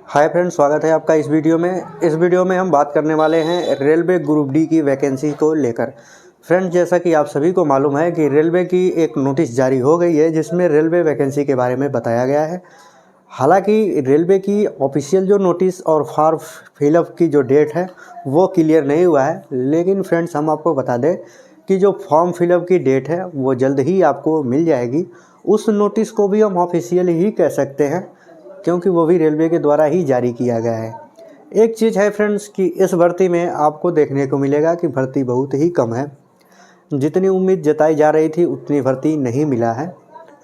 Hi friends, स्वागत है आपका इस वीडियो में। इस वीडियो में हम बात करने वाले हैं रेलवे ग्रुप डी की वैकेंसी को लेकर। फ्रेंड्स, जैसा कि आप सभी को मालूम है कि रेलवे की एक नोटिस जारी हो गई है जिसमें रेलवे वैकेंसी के बारे में बताया गया है। हालांकि रेलवे की ऑफिशियल जो नोटिस और फॉर्म फिलअप की जो डेट है वो क्लियर नहीं हुआ है, लेकिन फ्रेंड्स हम आपको बता दें कि जो फॉर्म फिलअप की डेट है वो जल्द ही आपको मिल जाएगी। उस नोटिस को भी हम ऑफिशियल ही कह सकते हैं क्योंकि वो भी रेलवे के द्वारा ही जारी किया गया है। एक चीज़ है फ्रेंड्स कि इस भर्ती में आपको देखने को मिलेगा कि भर्ती बहुत ही कम है। जितनी उम्मीद जताई जा रही थी उतनी भर्ती नहीं मिला है।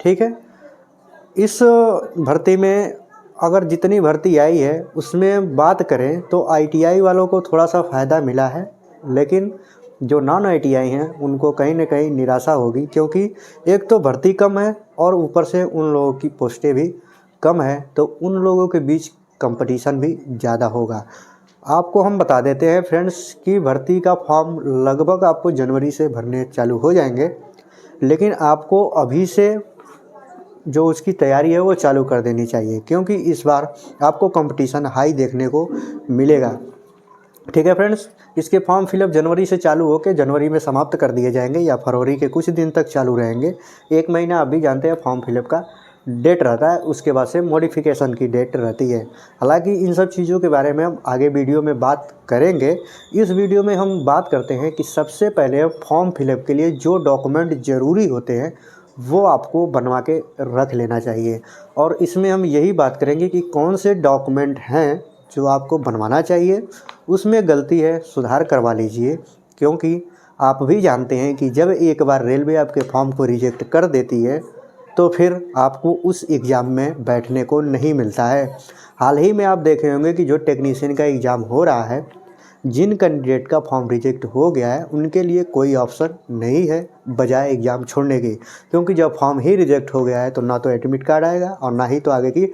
ठीक है, इस भर्ती में अगर जितनी भर्ती आई है उसमें बात करें तो आईटीआई वालों को थोड़ा सा फ़ायदा मिला है, लेकिन जो नॉन आईटीआई हैं उनको कहीं ना कहीं निराशा होगी, क्योंकि एक तो भर्ती कम है और ऊपर से उन लोगों की पोस्टें भी कम है, तो उन लोगों के बीच कंपटीशन भी ज़्यादा होगा। आपको हम बता देते हैं फ्रेंड्स कि भर्ती का फॉर्म लगभग आपको जनवरी से भरने चालू हो जाएंगे, लेकिन आपको अभी से जो उसकी तैयारी है वो चालू कर देनी चाहिए, क्योंकि इस बार आपको कंपटीशन हाई देखने को मिलेगा। ठीक है फ्रेंड्स, इसके फॉर्म फिलअप जनवरी से चालू होकर जनवरी में समाप्त कर दिए जाएंगे या फरवरी के कुछ दिन तक चालू रहेंगे। एक महीना आप भी जानते हैं फॉर्म फिलअप का डेट रहता है, उसके बाद से मॉडिफिकेशन की डेट रहती है। हालांकि इन सब चीज़ों के बारे में हम आगे वीडियो में बात करेंगे। इस वीडियो में हम बात करते हैं कि सबसे पहले फॉर्म फिलअप के लिए जो डॉक्यूमेंट ज़रूरी होते हैं वो आपको बनवा के रख लेना चाहिए, और इसमें हम यही बात करेंगे कि कौन से डॉक्यूमेंट हैं जो आपको बनवाना चाहिए। उसमें गलती है सुधार करवा लीजिए, क्योंकि आप भी जानते हैं कि जब एक बार रेलवे आपके फॉर्म को रिजेक्ट कर देती है तो फिर आपको उस एग्ज़ाम में बैठने को नहीं मिलता है। हाल ही में आप देखे होंगे कि जो टेक्नीशियन का एग्ज़ाम हो रहा है, जिन कैंडिडेट का फॉर्म रिजेक्ट हो गया है उनके लिए कोई ऑप्शन नहीं है बजाय एग्ज़ाम छोड़ने के, क्योंकि जब फॉर्म ही रिजेक्ट हो गया है तो ना तो एडमिट कार्ड आएगा और ना ही तो आगे की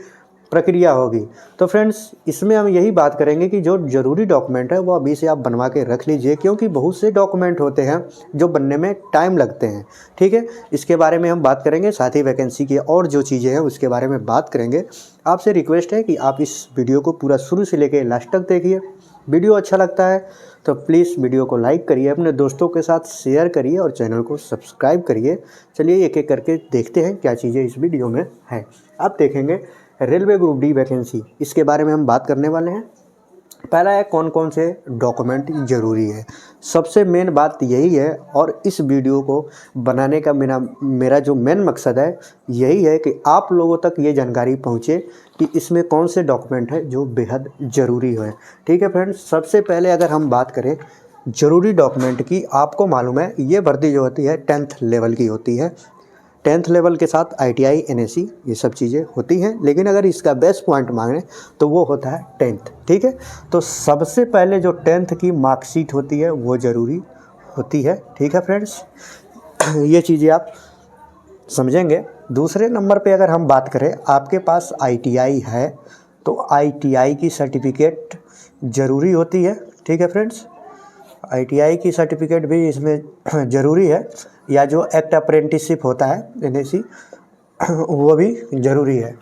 प्रक्रिया होगी। तो फ्रेंड्स, इसमें हम यही बात करेंगे कि जो ज़रूरी डॉक्यूमेंट है वो अभी से आप बनवा के रख लीजिए, क्योंकि बहुत से डॉक्यूमेंट होते हैं जो बनने में टाइम लगते हैं। ठीक है, इसके बारे में हम बात करेंगे, साथ ही वैकेंसी की और जो चीज़ें हैं उसके बारे में बात करेंगे। आपसे रिक्वेस्ट है कि आप इस वीडियो को पूरा शुरू से लेकर लास्ट तक देखिए। वीडियो अच्छा लगता है तो प्लीज़ वीडियो को लाइक करिए, अपने दोस्तों के साथ शेयर करिए और चैनल को सब्सक्राइब करिए। चलिए एक एक करके देखते हैं क्या चीज़ें इस वीडियो में है। आप देखेंगे रेलवे ग्रुप डी वैकेंसी, इसके बारे में हम बात करने वाले हैं। पहला है कौन कौन से डॉक्यूमेंट ज़रूरी है। सबसे मेन बात यही है, और इस वीडियो को बनाने का मेरा जो मेन मकसद है यही है कि आप लोगों तक ये जानकारी पहुँचे कि इसमें कौन से डॉक्यूमेंट है जो बेहद ज़रूरी है। ठीक है फ्रेंड्स, सबसे पहले अगर हम बात करें ज़रूरी डॉक्यूमेंट की, आपको मालूम है ये भर्ती जो होती है 10th लेवल की होती है। 10th लेवल के साथ ITI NSE ये सब चीज़ें होती हैं, लेकिन अगर इसका बेस्ट पॉइंट मांगें तो वो होता है 10th। ठीक है, तो सबसे पहले जो 10th की मार्कशीट होती है वो ज़रूरी होती है। ठीक है फ्रेंड्स, ये चीज़ें आप समझेंगे। दूसरे नंबर पे अगर हम बात करें, आपके पास ITI है तो ITI की सर्टिफिकेट ज़रूरी होती है। ठीक है फ्रेंड्स, ITI की सर्टिफिकेट भी इसमें ज़रूरी है, या जो एक्ट अप्रेंटिसशिप होता है NSE वो भी ज़रूरी है।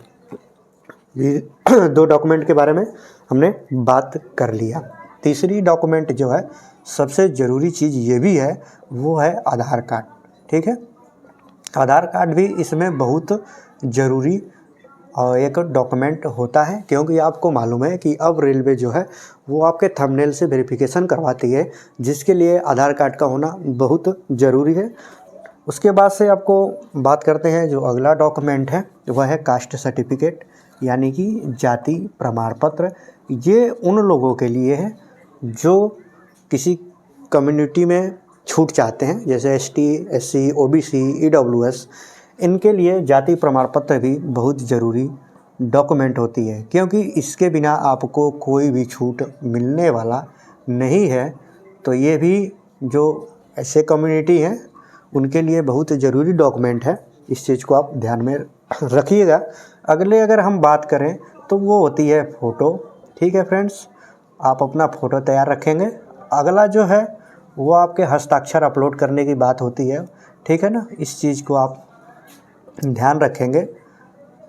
ये दो डॉक्यूमेंट के बारे में हमने बात कर लिया। तीसरी डॉक्यूमेंट जो है सबसे ज़रूरी चीज़ ये भी है, वो है आधार कार्ड। ठीक है, आधार कार्ड भी इसमें बहुत ज़रूरी और एक डॉक्यूमेंट होता है, क्योंकि आपको मालूम है कि अब रेलवे जो है वो आपके थंबनेल से वेरिफिकेशन करवाती है, जिसके लिए आधार कार्ड का होना बहुत ज़रूरी है। उसके बाद से आपको बात करते हैं, जो अगला डॉक्यूमेंट है वह है कास्ट सर्टिफिकेट, यानी कि जाति प्रमाण पत्र। ये उन लोगों के लिए है जो किसी कम्युनिटी में छूट चाहते हैं, जैसे ST SC OBC EWS, इनके लिए जाति प्रमाण पत्र भी बहुत ज़रूरी डॉक्यूमेंट होती है, क्योंकि इसके बिना आपको कोई भी छूट मिलने वाला नहीं है। तो ये भी जो ऐसे कम्युनिटी हैं उनके लिए बहुत ज़रूरी डॉक्यूमेंट है, इस चीज़ को आप ध्यान में रखिएगा। अगले अगर हम बात करें तो वो होती है फ़ोटो। ठीक है फ्रेंड्स, आप अपना फ़ोटो तैयार रखेंगे। अगला जो है वो आपके हस्ताक्षर अपलोड करने की बात होती है। ठीक है ना, इस चीज़ को आप ध्यान रखेंगे,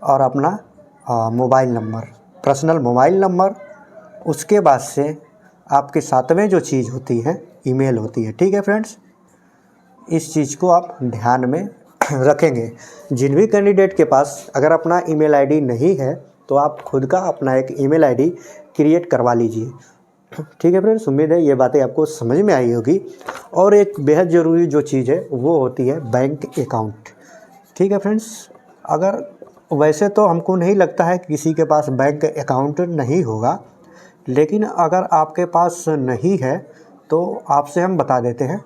और अपना mobile number personal mobile number, उसके बाद से आपके साथ में जो चीज़ होती है ईमेल होती है। ठीक है फ्रेंड्स, इस चीज़ को आप ध्यान में रखेंगे। जिन भी कैंडिडेट के पास अगर अपना ईमेल आईडी नहीं है तो आप खुद का अपना एक ईमेल आईडी क्रिएट करवा लीजिए। ठीक है फ्रेंड्स, उम्मीद है ये बातें आपको समझ में आई होगी। और एक बेहद ज़रूरी जो चीज़ है वो होती है बैंक अकाउंट। ठीक है फ्रेंड्स, अगर वैसे तो हमको नहीं लगता है कि किसी के पास बैंक अकाउंट नहीं होगा, लेकिन अगर आपके पास नहीं है तो आपसे हम बता देते हैं,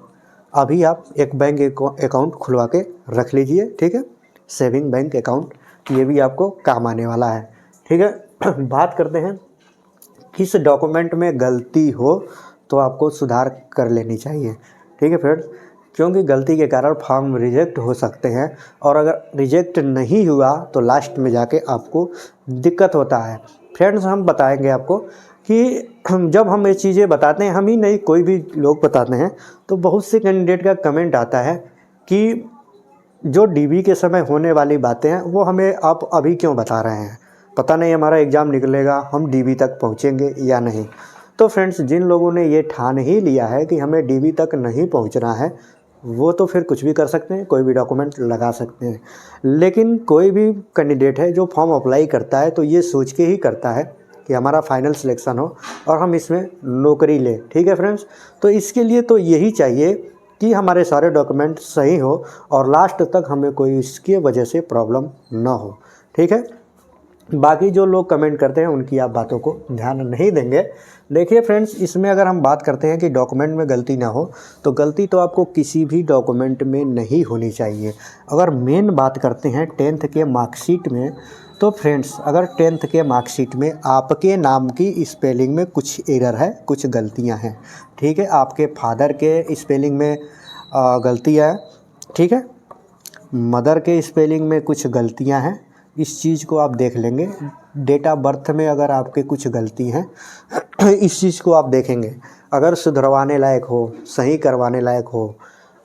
अभी आप एक बैंक अकाउंट खुलवा के रख लीजिए। ठीक है, सेविंग बैंक अकाउंट, ये भी आपको काम आने वाला है। ठीक है, बात करते हैं किस डॉक्यूमेंट में गलती हो तो आपको सुधार कर लेनी चाहिए। ठीक है फ्रेंड्स, क्योंकि गलती के कारण फॉर्म रिजेक्ट हो सकते हैं, और अगर रिजेक्ट नहीं हुआ तो लास्ट में जाके आपको दिक्कत होता है। फ्रेंड्स, हम बताएंगे आपको कि जब हम ये चीज़ें बताते हैं, हम ही नहीं कोई भी लोग बताते हैं, तो बहुत से कैंडिडेट का कमेंट आता है कि जो डीबी के समय होने वाली बातें हैं वो हमें आप अभी क्यों बता रहे हैं, पता नहीं हमारा एग्ज़ाम निकलेगा हम डीबी तक पहुंचेंगे या नहीं। तो फ्रेंड्स, जिन लोगों ने ये ठान ही लिया है कि हमें डीबी तक नहीं पहुंचना है, वो तो फिर कुछ भी कर सकते हैं, कोई भी डॉक्यूमेंट लगा सकते हैं। लेकिन कोई भी कैंडिडेट है जो फॉर्म अप्लाई करता है तो ये सोच के ही करता है कि हमारा फाइनल सिलेक्शन हो और हम इसमें नौकरी लें। ठीक है फ्रेंड्स, तो इसके लिए तो यही चाहिए कि हमारे सारे डॉक्यूमेंट सही हो और लास्ट तक हमें कोई इसकी वजह से प्रॉब्लम ना हो। ठीक है, बाकी जो लोग कमेंट करते हैं उनकी आप बातों को ध्यान नहीं देंगे। देखिए फ्रेंड्स, इसमें अगर हम बात करते हैं कि डॉक्यूमेंट में गलती ना हो, तो गलती तो आपको किसी भी डॉक्यूमेंट में नहीं होनी चाहिए। अगर मेन बात करते हैं 10th के मार्कशीट में, तो फ्रेंड्स अगर 10th के मार्कशीट में आपके नाम की स्पेलिंग में कुछ एरर है, कुछ गलतियां हैं। ठीक है, आपके फादर के स्पेलिंग में गलती है। ठीक है, मदर के स्पेलिंग में कुछ गलतियां हैं, इस चीज़ को आप देख लेंगे। डेट ऑफ बर्थ में अगर आपके कुछ गलती हैं इस चीज़ को आप देखेंगे। अगर सुधरवाने लायक हो, सही करवाने लायक हो,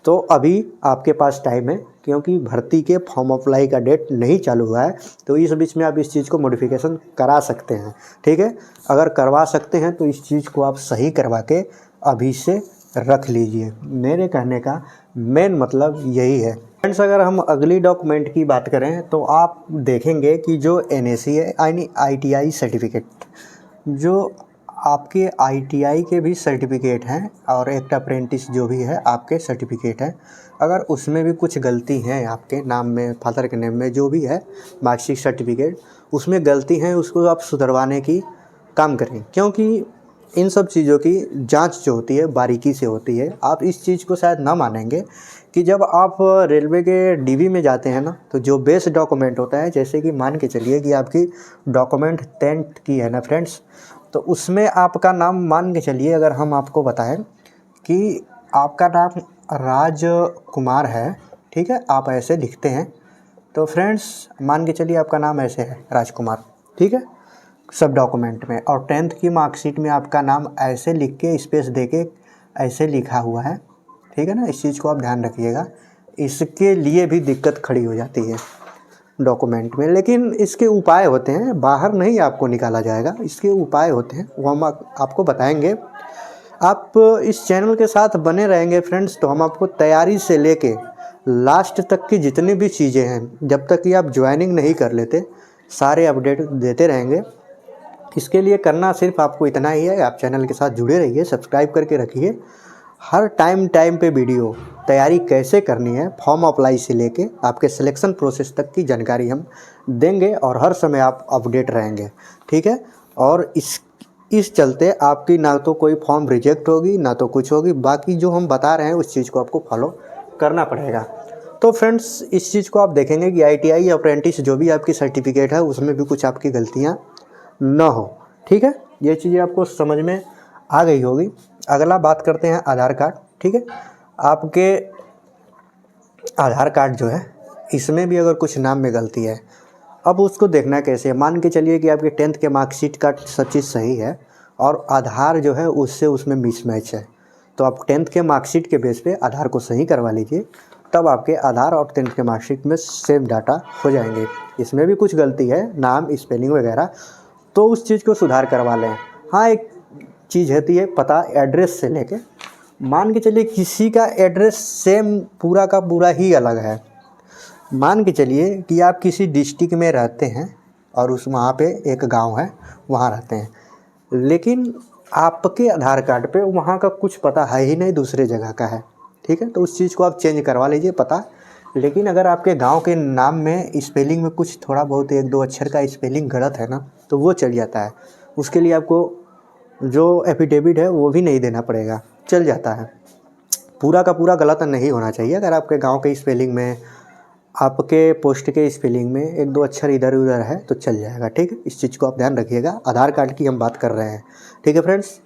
तो अभी आपके पास टाइम है, क्योंकि भर्ती के फॉर्म अप्लाई का डेट नहीं चालू हुआ है। तो इस बीच में आप इस चीज़ को मॉडिफिकेशन करा सकते हैं। ठीक है, अगर करवा सकते हैं तो इस चीज़ को आप सही करवा के अभी से रख लीजिए। मेरे कहने का मेन मतलब यही है। फ्रेंड्स, अगर हम अगली डॉक्यूमेंट की बात करें तो आप देखेंगे कि जो NAC है यानी ITI सर्टिफिकेट, जो आपके ITI के भी सर्टिफिकेट हैं और एक अप्रेंटिस जो भी है आपके सर्टिफिकेट हैं, अगर उसमें भी कुछ गलती है आपके नाम में, फादर के नेम में जो भी है मार्कशीट सर्टिफिकेट, उसमें गलती है, उसको आप सुधरवाने की काम करें। क्योंकि इन सब चीज़ों की जांच जो होती है बारीकी से होती है। आप इस चीज़ को शायद ना मानेंगे कि जब आप रेलवे के डीवी में जाते हैं ना, तो जो बेस डॉक्यूमेंट होता है, जैसे कि मान के चलिए कि आपकी डॉक्यूमेंट 10th की है ना फ्रेंड्स, तो उसमें आपका नाम मान के चलिए, अगर हम आपको बताएं कि आपका नाम राज कुमार है। ठीक है, आप ऐसे लिखते हैं, तो फ्रेंड्स मान के चलिए आपका नाम ऐसे है राजकुमार। ठीक है, सब डॉक्यूमेंट में, और 10th की मार्कशीट में आपका नाम ऐसे लिख के स्पेस दे के ऐसे लिखा हुआ है। ठीक है ना, इस चीज़ को आप ध्यान रखिएगा। इसके लिए भी दिक्कत खड़ी हो जाती है डॉक्यूमेंट में, लेकिन इसके उपाय होते हैं, बाहर नहीं आपको निकाला जाएगा, इसके उपाय होते हैं, वो हम आपको बताएंगे। आप इस चैनल के साथ बने रहेंगे फ्रेंड्स, तो हम आपको तैयारी से लेके लास्ट तक की जितनी भी चीज़ें हैं, जब तक कि आप ज्वाइनिंग नहीं कर लेते, सारे अपडेट देते रहेंगे। इसके लिए करना सिर्फ आपको इतना ही है, आप चैनल के साथ जुड़े रहिए, सब्सक्राइब करके रखिए। हर टाइम पे वीडियो तैयारी कैसे करनी है, फॉर्म अप्लाई से लेके आपके सिलेक्शन प्रोसेस तक की जानकारी हम देंगे, और हर समय आप अपडेट रहेंगे। ठीक है, और इस चलते आपकी ना तो कोई फॉर्म रिजेक्ट होगी ना तो कुछ होगी, बाकी जो हम बता रहे हैं उस चीज़ को आपको फॉलो करना पड़ेगा। तो फ्रेंड्स, इस चीज़ को आप देखेंगे कि ITI अप्रेंटिस जो भी आपकी सर्टिफिकेट है उसमें भी कुछ आपकी गलतियाँ ना हो। ठीक है, ये चीज़ें आपको समझ में आ गई होगी। अगला बात करते हैं आधार कार्ड। ठीक है, आपके आधार कार्ड जो है इसमें भी अगर कुछ नाम में गलती है, अब उसको देखना कैसे है। मान के चलिए कि आपके 10th के मार्कशीट का सब चीज़ सही है और आधार जो है उससे उसमें मिसमैच है, तो आप 10th के मार्कशीट के बेस पे आधार को सही करवा लीजिए, तब आपके आधार और 10th के मार्कशीट में सेम डाटा हो जाएंगे। इसमें भी कुछ गलती है, नाम, स्पेलिंग वगैरह, तो उस चीज़ को सुधार करवा लें। हाँ, एक चीज़ होती है पता एड्रेस से लेके, मान के चलिए किसी का एड्रेस सेम पूरा का पूरा ही अलग है। मान के चलिए कि आप किसी डिस्ट्रिक्ट में रहते हैं और वहाँ पे एक गांव है, वहाँ रहते हैं, लेकिन आपके आधार कार्ड पे वहाँ का कुछ पता है ही नहीं, दूसरे जगह का है। ठीक है, तो उस चीज़ को आप चेंज करवा लीजिए पता। लेकिन अगर आपके गांव के नाम में स्पेलिंग में कुछ थोड़ा बहुत 1-2 अक्षर का स्पेलिंग गलत है ना, तो वो चल जाता है। उसके लिए आपको जो एफिडेविट है वो भी नहीं देना पड़ेगा, चल जाता है। पूरा का पूरा गलत नहीं होना चाहिए। अगर आपके गांव के स्पेलिंग में, आपके पोस्ट के स्पेलिंग में 1-2 अक्षर इधर उधर है तो चल जाएगा। ठीक है, इस चीज़ को आप ध्यान रखिएगा। आधार कार्ड की हम बात कर रहे हैं। ठीक है फ्रेंड्स,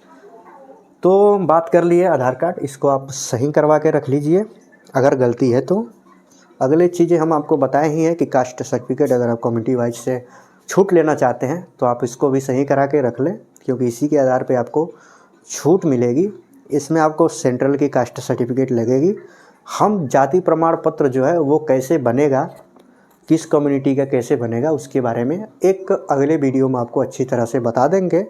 तो बात कर लिए आधार कार्ड, इसको आप सही करवा के रख लीजिए अगर गलती है तो। अगले चीज़ें हम आपको बताए ही हैं कि कास्ट सर्टिफिकेट, अगर आप कम्युनिटी वाइज से छूट लेना चाहते हैं तो आप इसको भी सही करा के रख लें, क्योंकि इसी के आधार पे आपको छूट मिलेगी। इसमें आपको सेंट्रल की कास्ट सर्टिफिकेट लगेगी। हम जाति प्रमाण पत्र जो है वो कैसे बनेगा, किस कम्युनिटी का कैसे बनेगा, उसके बारे में एक अगले वीडियो में आपको अच्छी तरह से बता देंगे।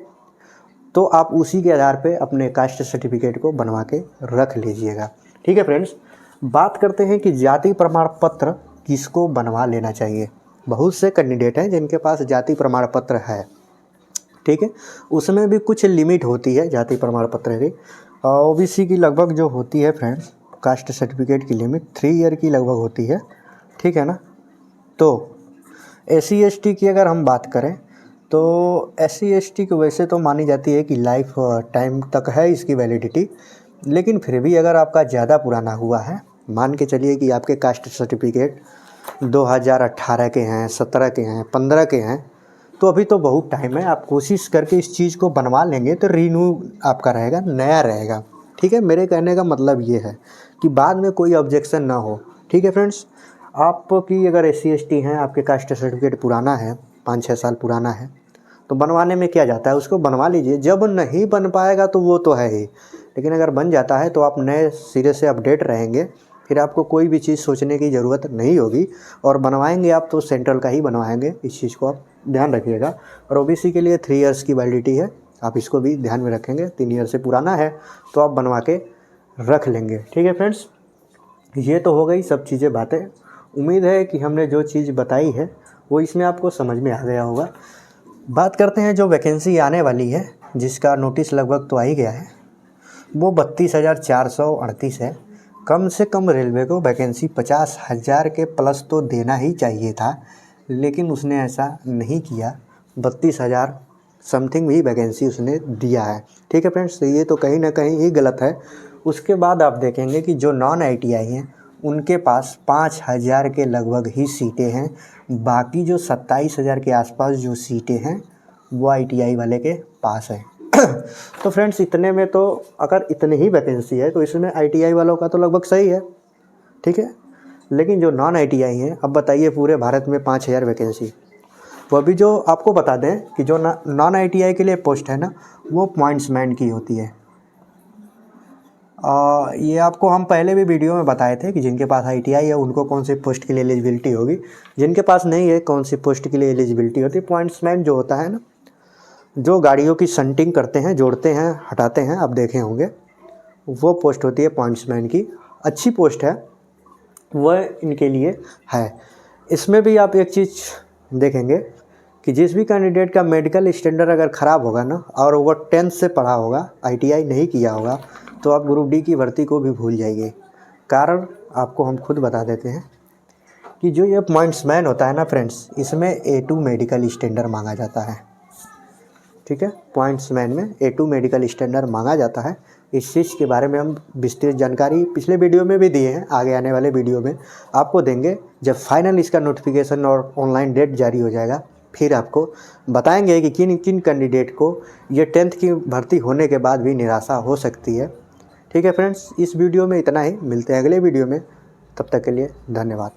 तो आप उसी के आधार पे अपने कास्ट सर्टिफिकेट को बनवा के रख लीजिएगा। ठीक है फ्रेंड्स, बात करते हैं कि जाति प्रमाण पत्र किसको बनवा लेना चाहिए। बहुत से कैंडिडेट हैं जिनके पास जाति प्रमाण पत्र है। ठीक है, उसमें भी कुछ लिमिट होती है जाति प्रमाण पत्र की। ओबीसी की लगभग जो होती है फ्रेंड्स, कास्ट सर्टिफिकेट की लिमिट 3 ईयर की लगभग होती है। ठीक है ना। तो SC ST की अगर हम बात करें तो SC ST की वैसे तो मानी जाती है कि लाइफ टाइम तक है इसकी वैलिडिटी, लेकिन फिर भी अगर आपका ज़्यादा पुराना हुआ है, मान के चलिए कि आपके कास्ट सर्टिफिकेट 2018 के हैं, 17 के हैं, 15 के हैं, तो अभी तो बहुत टाइम है। आप कोशिश करके इस चीज़ को बनवा लेंगे तो रीन्यू आपका रहेगा, नया रहेगा। ठीक है, मेरे कहने का मतलब ये है कि बाद में कोई ऑब्जेक्शन ना हो। ठीक है फ्रेंड्स, आपकी अगर SC ST हैं, आपके कास्ट सर्टिफिकेट पुराना है, 5-6 साल पुराना है, तो बनवाने में क्या जाता है, उसको बनवा लीजिए। जब नहीं बन पाएगा तो वो तो है ही, लेकिन अगर बन जाता है तो आप नए सिरे से अपडेट रहेंगे, फिर आपको कोई भी चीज़ सोचने की ज़रूरत नहीं होगी। और बनवाएंगे आप तो सेंट्रल का ही बनवाएंगे, इस चीज़ को आप ध्यान रखिएगा। और OBC के लिए 3 इयर्स की वैलिडिटी है, आप इसको भी ध्यान में रखेंगे। 3 ईयर से पुराना है तो आप बनवा के रख लेंगे। ठीक है फ्रेंड्स, ये तो हो गई सब चीज़ें बातें। उम्मीद है कि हमने जो चीज़ बताई है वो इसमें आपको समझ में आ गया होगा। बात करते हैं जो वैकेंसी आने वाली है, जिसका नोटिस लगभग तो आ ही गया है, वो 32,438 है। कम से कम रेलवे को वैकेंसी 50,000 के प्लस तो देना ही चाहिए था, लेकिन उसने ऐसा नहीं किया। 32,000 समथिंग भी वैकेंसी उसने दिया है। ठीक है फ्रेंड्स, तो ये तो कहीं ना कहीं ही गलत है। उसके बाद आप देखेंगे कि जो नॉन ITI हैं उनके पास 5,000 के लगभग ही सीटें हैं। बाकी जो 27,000 के आसपास जो सीटें हैं वो ITI वाले के पास है। तो फ्रेंड्स, इतने में तो अगर इतनी ही वैकेंसी है तो इसमें ITI वालों का तो लगभग सही है। ठीक है, लेकिन जो नॉन ITI हैं, अब बताइए पूरे भारत में 5,000 वैकेंसी, वो भी जो आपको बता दें कि जो नॉन ITI के लिए पोस्ट है ना, वो पॉइंट्समैन की होती है। ये आपको हम पहले भी वीडियो में बताए थे कि जिनके पास ITI है उनको कौन सी पोस्ट के लिए एलिजिबिलिटी होगी, जिनके पास नहीं है कौन सी पोस्ट के लिए एलिजिबिलिटी होती है। पॉइंट्समैन जो होता है ना, जो गाड़ियों की शंटिंग करते हैं, जोड़ते हैं, हटाते हैं, आप देखे होंगे, वो पोस्ट होती है पॉइंट्समैन की। अच्छी पोस्ट है, वह इनके लिए है। इसमें भी आप एक चीज़ देखेंगे कि जिस भी कैंडिडेट का मेडिकल स्टैंडर्ड अगर ख़राब होगा ना, और वो 10th से पढ़ा होगा, ITI नहीं किया होगा, तो आप ग्रुप D की भर्ती को भी भूल जाइए। कारण आपको हम खुद बता देते हैं कि जो ये पॉइंट्समैन होता है ना फ्रेंड्स, इसमें A2 मेडिकल स्टैंडर्ड मांगा जाता है। ठीक है, पॉइंट्समैन में A2 मेडिकल स्टैंडर्ड मांगा जाता है। इस चीज़ के बारे में हम विस्तृत जानकारी पिछले वीडियो में भी दिए हैं, आगे आने वाले वीडियो में आपको देंगे। जब फाइनल इसका नोटिफिकेशन और ऑनलाइन डेट जारी हो जाएगा, फिर आपको बताएंगे कि किन किन कैंडिडेट को ये 10th की भर्ती होने के बाद भी निराशा हो सकती है। ठीक है फ्रेंड्स, इस वीडियो में इतना ही, मिलते हैं अगले वीडियो में। तब तक के लिए धन्यवाद।